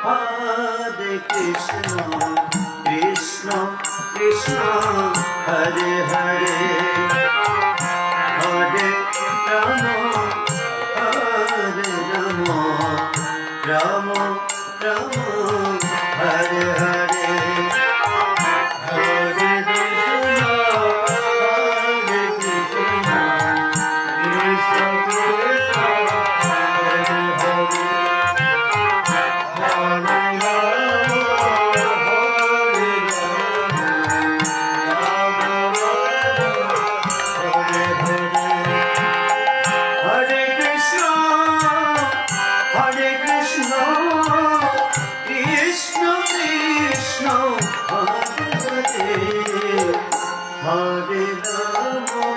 Hare Krishna, Krishna Krishna, Hare Hare, Hare Rama, Hare Rama, Rama Rama, Hare Hare, Hare Krishna, Hare Krishna, Krishna Krishna, Hare Hare, Hare Rama,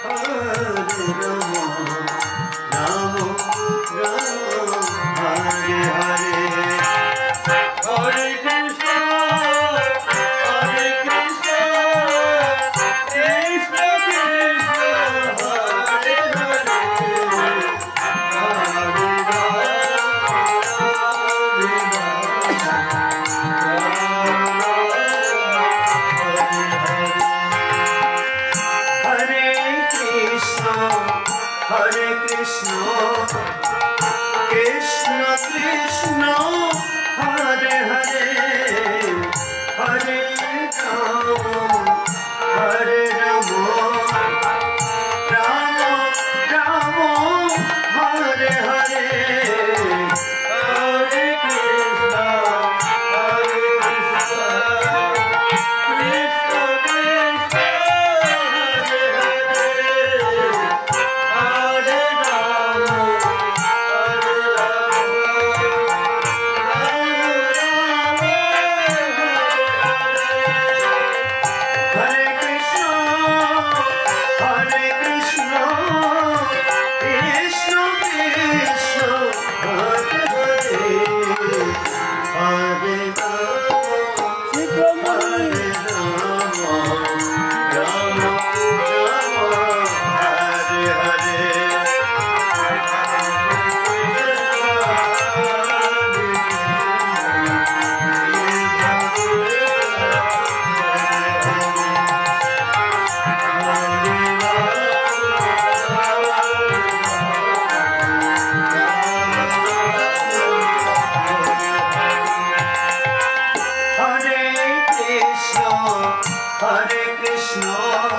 Hare Rama, Rama Rama, Hare Hare, Hare Krishna, Hare Krishna, Krishna Krishna, Hare Hare, Hare Hare Krishna, Krishna Krishna, Hare Hare, Hare Rama, Hare Rama, Rama Rama, Hare Hare, Hare Krishna, Hare Krishna, Krishna Krishna, Hare Hare, Hare Krishna,